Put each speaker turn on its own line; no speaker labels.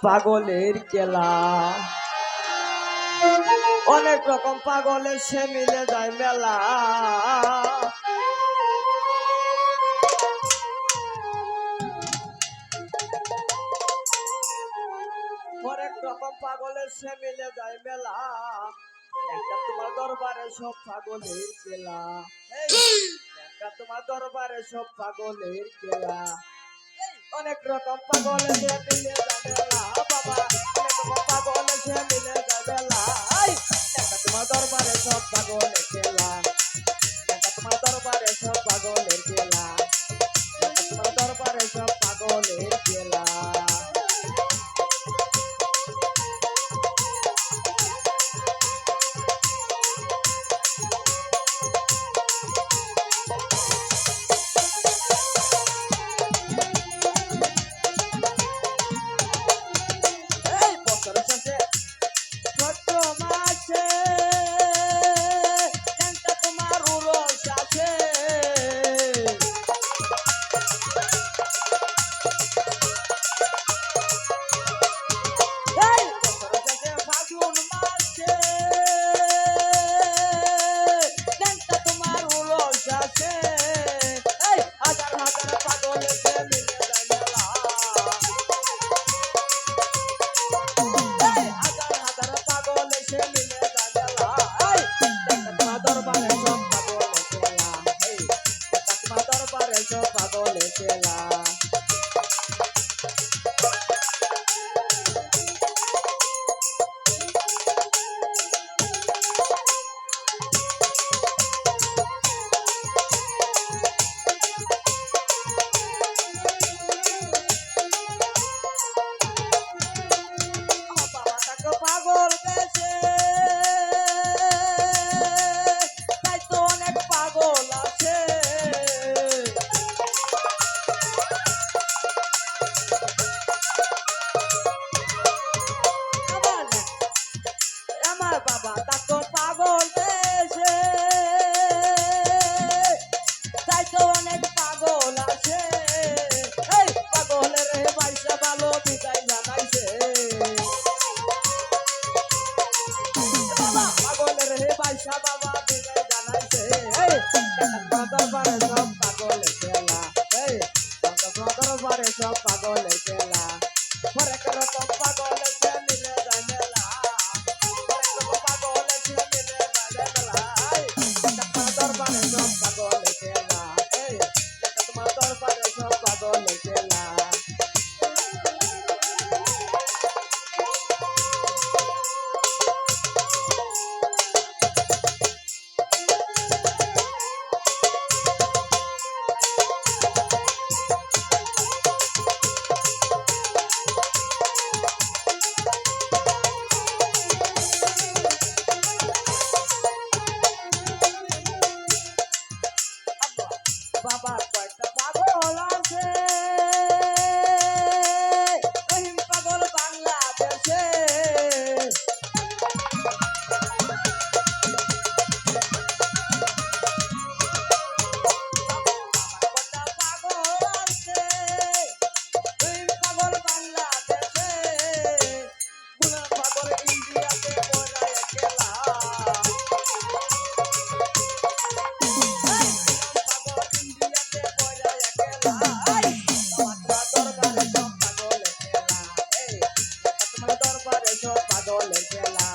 পাগলের খেলা। অনেক রকম পাগলের সে মিলে যায় মেলা। অনেক রকম পাগলের সে মিলে যায় মেলা। একটা তোমার দরবারে সব পাগলের খেলা। একটা তোমার দরবারে সব পাগলের খেলা। অনেক রকম পাগলের সে মিলে যায় মেলা বাবা। অনেক রকম পাগলের সে মিলে যায় মেলা। একটা তোমার দরবারে সব পাগলের খেলা। একটা তোমার দরবারে সব পাগলের খেলা। একটা তোমার দরবারে সব পাগলের খেলা। পাগলের খেলা। পাগল দেশে তাই তো অনেক পাগল আছে। আমার বাবা তাকে পাগল দেশে তাই তো অনেক পাগল আছে। এই পাগলের পয়সা ভালো বিদায় জানাইছে। পাগলের পয়সা বাবা বিদায় জানাইছে। দরবারে সব পাগলের খেলা। এই দরবারে সব পাগলের খেলা। হরেক রকম পাগলের সে মিলে যায় মেলা। হরেক রকম পাগলের সে মিলে যায় মেলা। তোমার দরবারে সব পাগলের খেলা। এই তোমার দরবারে সব পাগলের খেলা। বাবা কয়টা পাগল আছে রহিম পাগল বাংলাদেশে। কয়টা পাগল আছে রহিম পাগল বাংলাদেশে। গুলাম পাগল ইন্ডিয়াতে পড়ায় খেলা। দরবারে সব পাগলের খেলা।